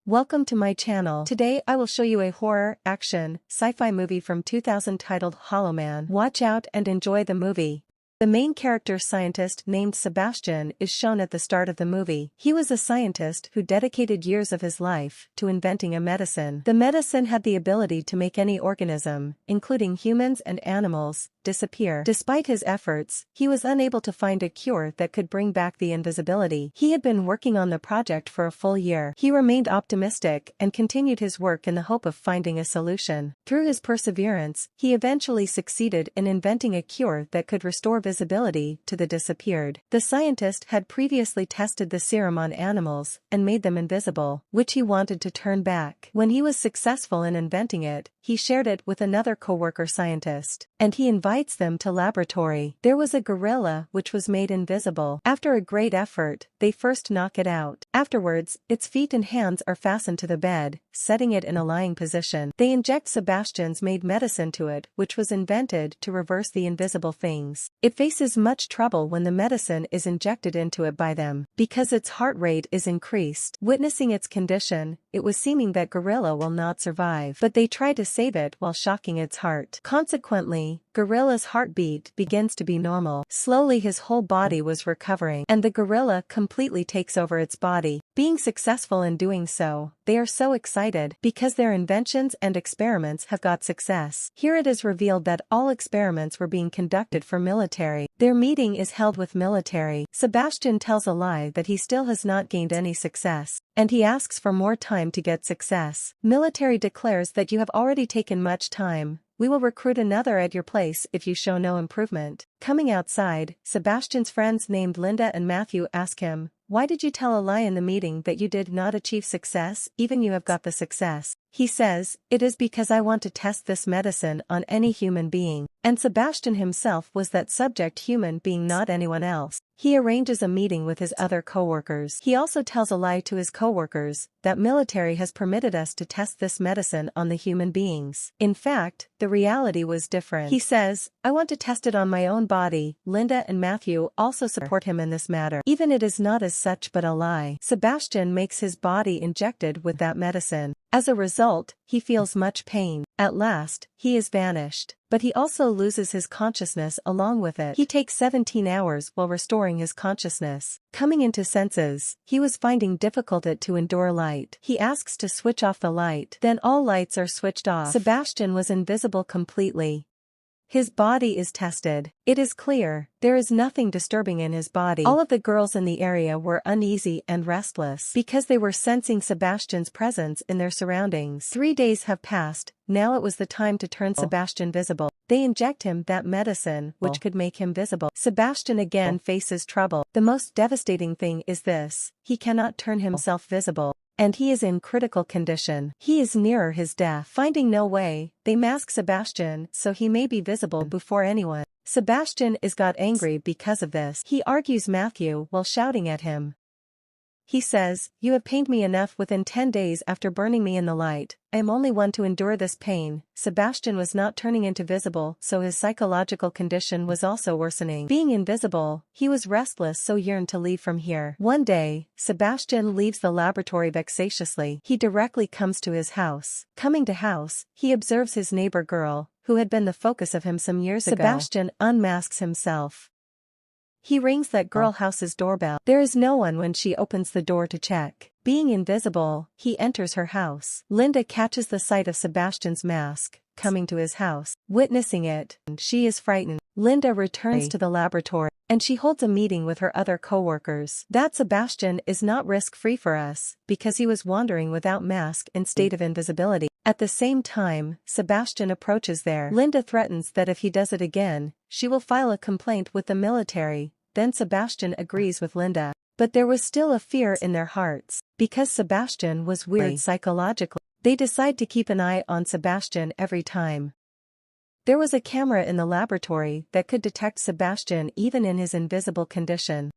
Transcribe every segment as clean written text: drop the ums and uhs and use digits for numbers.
Welcome to my channel. Today I will show you a horror, action, sci-fi movie from 2000 titled Hollow Man. Watch out and enjoy the movie. The main character scientist named Sebastian is shown at the start of the movie. He was a scientist who dedicated years of his life to inventing a medicine. The medicine had the ability to make any organism, including humans and animals, disappear. Despite his efforts, he was unable to find a cure that could bring back the invisibility. He had been working on the project for a full year. He remained optimistic and continued his work in the hope of finding a solution. Through his perseverance, he eventually succeeded in inventing a cure that could restore visibility to the disappeared. The scientist had previously tested the serum on animals and made them invisible, which he wanted to turn back. When he was successful in inventing it, he shared it with another co-worker scientist, and he invites them to laboratory. There was a gorilla which was made invisible. After a great effort, they first knock it out. Afterwards, its feet and hands are fastened to the bed, setting it in a lying position. They inject Sebastian's made medicine to it, which was invented to reverse the invisible things. It faces much trouble when the medicine is injected into it by them, because its heart rate is increased. Witnessing its condition, it was seeming that gorilla will not survive, but they try to save it while shocking its heart. Consequently, gorilla's heartbeat begins to be normal. Slowly his whole body was recovering, and the gorilla completely takes over its body. Being successful in doing so, they are so excited because their inventions and experiments have got success. Here it is revealed that all experiments were being conducted for military. Their meeting is held with military. Sebastian tells a lie that he still has not gained any success, and he asks for more time to get success. Military declares that you have already taken much time. We will recruit another at your place if you show no improvement. Coming outside, Sebastian's friends named Linda and Matthew ask him, "Why did you tell a lie in the meeting that you did not achieve success, even you have got the success?" He says, "It is because I want to test this medicine on any human being." And Sebastian himself was that subject human being, not anyone else. He arranges a meeting with his other co-workers. He also tells a lie to his co-workers, that military has permitted us to test this medicine on the human beings. In fact, the reality was different. He says, "I want to test it on my own body." Linda and Matthew also support him in this matter. Even it is not as such but a lie. Sebastian makes his body injected with that medicine. As a result, he feels much pain. At last, he is vanished. But he also loses his consciousness along with it. He takes 17 hours while restoring his consciousness. Coming into senses, he was finding difficult to endure light. He asks to switch off the light. Then all lights are switched off. Sebastian was invisible completely. His body is tested. It is clear, there is nothing disturbing in his body. All of the girls in the area were uneasy and restless because they were sensing Sebastian's presence in their surroundings. 3 days have passed, now it was the time to turn Sebastian visible. They inject him that medicine which could make him visible. Sebastian again faces trouble. The most devastating thing is this: he cannot turn himself visible. And he is in critical condition. He is nearer his death. Finding no way, they mask Sebastian so he may be visible before anyone. Sebastian is got angry because of this. He argues Matthew while shouting at him. He says, "You have pained me enough within 10 days after burning me in the light. I am only one to endure this pain." Sebastian was not turning into visible, so his psychological condition was also worsening. Being invisible, he was restless, so yearned to leave from here. One day, Sebastian leaves the laboratory vexatiously. He directly comes to his house. Coming to house, he observes his neighbor girl, who had been the focus of him some years ago. Sebastian unmasks himself. He rings that girl house's doorbell. There is no one when she opens the door to check. Being invisible, he enters her house. Linda catches the sight of Sebastian's mask coming to his house. Witnessing it, she is frightened. Linda returns to the laboratory, and she holds a meeting with her other co-workers. That Sebastian is not risk-free for us, because he was wandering without mask in state of invisibility. At the same time, Sebastian approaches there. Linda threatens that if he does it again, she will file a complaint with the military. Then Sebastian agrees with Linda. But there was still a fear in their hearts, because Sebastian was weird psychologically. They decide to keep an eye on Sebastian every time. There was a camera in the laboratory that could detect Sebastian even in his invisible condition.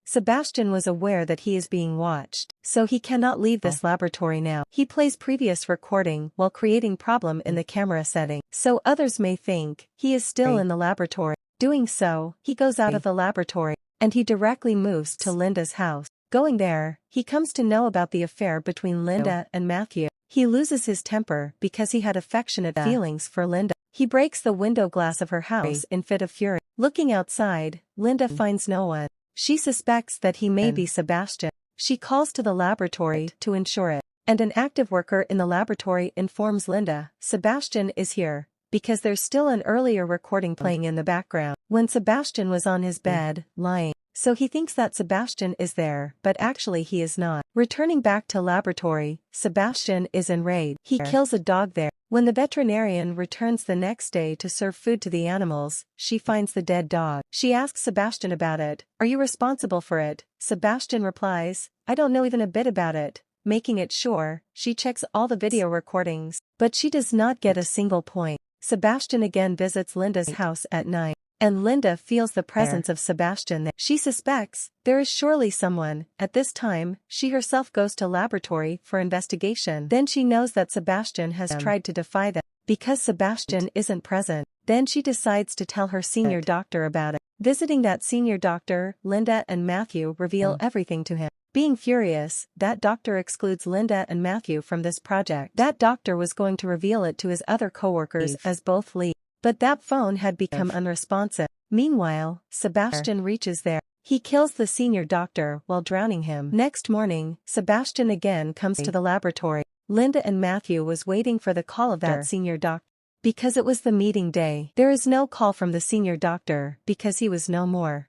Sebastian was aware that he is being watched, so he cannot leave this laboratory now. He plays previous recording while creating problem in the camera setting, so others may think he is still in the laboratory. Doing so, he goes out of the laboratory, and he directly moves to Linda's house. Going there, he comes to know about the affair between Linda and Matthew. He loses his temper because he had affectionate feelings for Linda. He breaks the window glass of her house in fit of fury. Looking outside, Linda finds no one. She suspects that he may be Sebastian. She calls to the laboratory to ensure it. And an active worker in the laboratory informs Linda, Sebastian is here, because there's still an earlier recording playing in the background. When Sebastian was on his bed, lying. So he thinks that Sebastian is there, but actually he is not. Returning back to laboratory, Sebastian is enraged. He kills a dog there. When the veterinarian returns the next day to serve food to the animals, she finds the dead dog. She asks Sebastian about it. Are you responsible for it? Sebastian replies, I don't know even a bit about it. Making it sure, she checks all the video recordings, but she does not get a single point. Sebastian again visits Linda's house at night. And Linda feels the presence of Sebastian there. She suspects there is surely someone. At this time, she herself goes to laboratory for investigation. Then she knows that Sebastian has tried to defy them. Because Sebastian isn't present, then she decides to tell her senior doctor about it. Visiting that senior doctor, Linda and Matthew reveal everything to him. Being furious, that doctor excludes Linda and Matthew from this project. That doctor was going to reveal it to his other coworkers as both leave. But that phone had become unresponsive. Meanwhile, Sebastian reaches there. He kills the senior doctor while drowning him. Next morning, Sebastian again comes to the laboratory. Linda and Matthew was waiting for the call of that senior doctor. Because it was the meeting day, there is no call from the senior doctor because he was no more.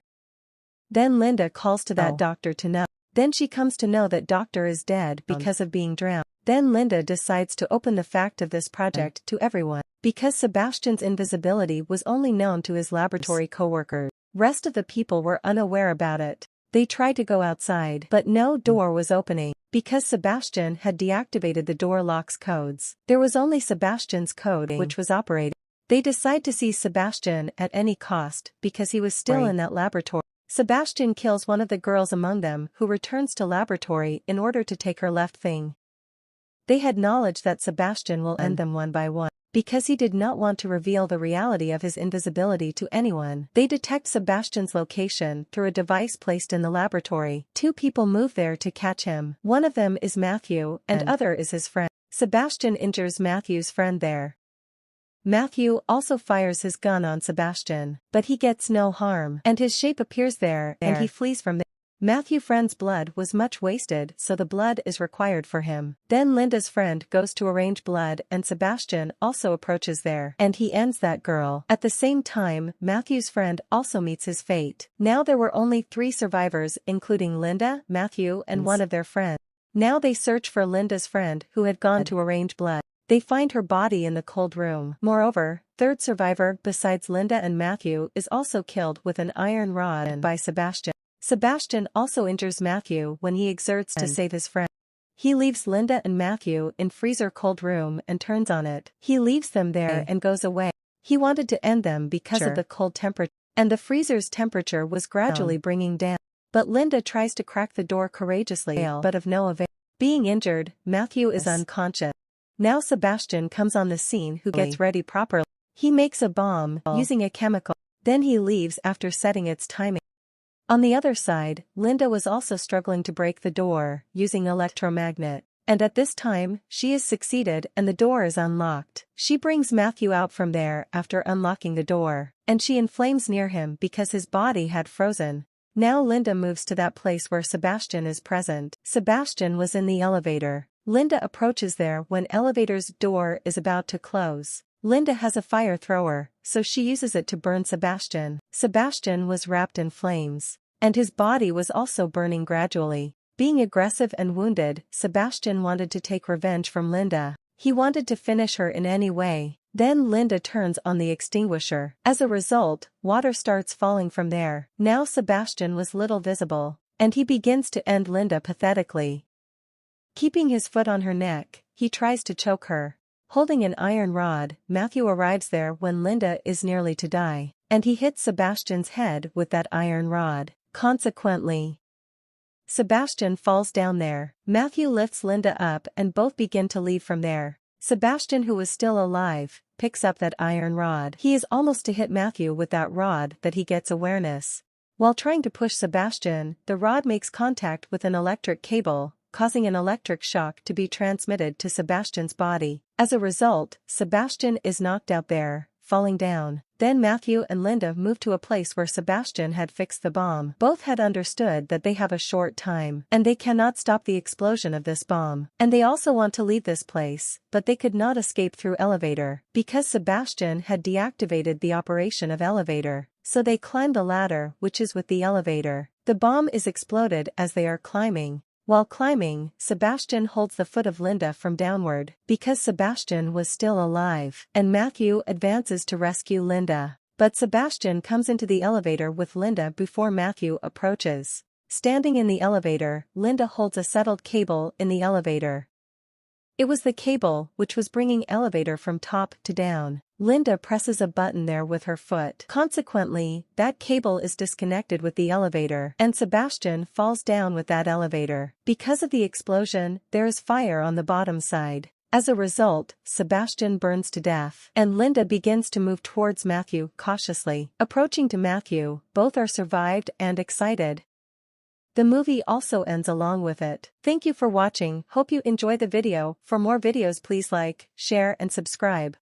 Then Linda calls to that doctor to know. Then she comes to know that doctor is dead because of being drowned. Then Linda decides to open the fact of this project to everyone. Because Sebastian's invisibility was only known to his laboratory coworkers, rest of the people were unaware about it. They tried to go outside, but no door was opening. Because Sebastian had deactivated the door lock's codes, there was only Sebastian's code which was operating. They decide to seize Sebastian at any cost because he was still in that laboratory. Sebastian kills one of the girls among them who returns to laboratory in order to take her left thing. They had knowledge that Sebastian will end them one by one. Because he did not want to reveal the reality of his invisibility to anyone, they detect Sebastian's location through a device placed in the laboratory. Two people move there to catch him. One of them is Matthew, and other is his friend. Sebastian injures Matthew's friend there. Matthew also fires his gun on Sebastian, but he gets no harm, and his shape appears there, and he flees from there. Matthew's friend's blood was much wasted, so the blood is required for him. Then Linda's friend goes to arrange blood and Sebastian also approaches there, and he ends that girl. At the same time, Matthew's friend also meets his fate. Now there were only 3 survivors including Linda, Matthew and one of their friends. Now they search for Linda's friend who had gone to arrange blood. They find her body in the cold room. Moreover, third survivor besides Linda and Matthew is also killed with an iron rod by Sebastian. Sebastian also injures Matthew when he exerts to save his friend. He leaves Linda and Matthew in freezer cold room and turns on it. He leaves them there and goes away. He wanted to end them because of the cold temperature, and the freezer's temperature was gradually bringing down. But Linda tries to crack the door courageously, but of no avail. Being injured, Matthew is unconscious. Now Sebastian comes on the scene who gets ready properly. He makes a bomb using a chemical. Then he leaves after setting its timing. On the other side, Linda was also struggling to break the door, using electromagnet. And at this time, she has succeeded and the door is unlocked. She brings Matthew out from there after unlocking the door, and she inflames near him because his body had frozen. Now Linda moves to that place where Sebastian is present. Sebastian was in the elevator. Linda approaches there when elevator's door is about to close. Linda has a fire thrower, so she uses it to burn Sebastian. Sebastian was wrapped in flames, and his body was also burning gradually. Being aggressive and wounded, Sebastian wanted to take revenge from Linda. He wanted to finish her in any way. Then Linda turns on the extinguisher. As a result, water starts falling from there. Now Sebastian was little visible, and he begins to end Linda pathetically. Keeping his foot on her neck, he tries to choke her. Holding an iron rod, Matthew arrives there when Linda is nearly to die, and he hits Sebastian's head with that iron rod. Consequently, Sebastian falls down there. Matthew lifts Linda up and both begin to leave from there. Sebastian, who was still alive, picks up that iron rod. He is almost to hit Matthew with that rod that he gets awareness. While trying to push Sebastian, the rod makes contact with an electric cable, causing an electric shock to be transmitted to Sebastian's body. As a result, Sebastian is knocked out there, falling down. Then Matthew and Linda move to a place where Sebastian had fixed the bomb. Both had understood that they have a short time, and they cannot stop the explosion of this bomb. And they also want to leave this place, but they could not escape through elevator, because Sebastian had deactivated the operation of elevator. So they climb the ladder, which is with the elevator. The bomb is exploded as they are climbing. While climbing, Sebastian holds the foot of Linda from downward, because Sebastian was still alive, and Matthew advances to rescue Linda. But Sebastian comes into the elevator with Linda before Matthew approaches. Standing in the elevator, Linda holds a settled cable in the elevator. It was the cable which was bringing elevator from top to down. Linda presses a button there with her foot. Consequently, that cable is disconnected with the elevator, and Sebastian falls down with that elevator. Because of the explosion, there is fire on the bottom side. As a result, Sebastian burns to death, and Linda begins to move towards Matthew cautiously. Approaching to Matthew, both are survived and excited. The movie also ends along with it. Thank you for watching. Hope you enjoy the video. For more videos, please like, share and subscribe.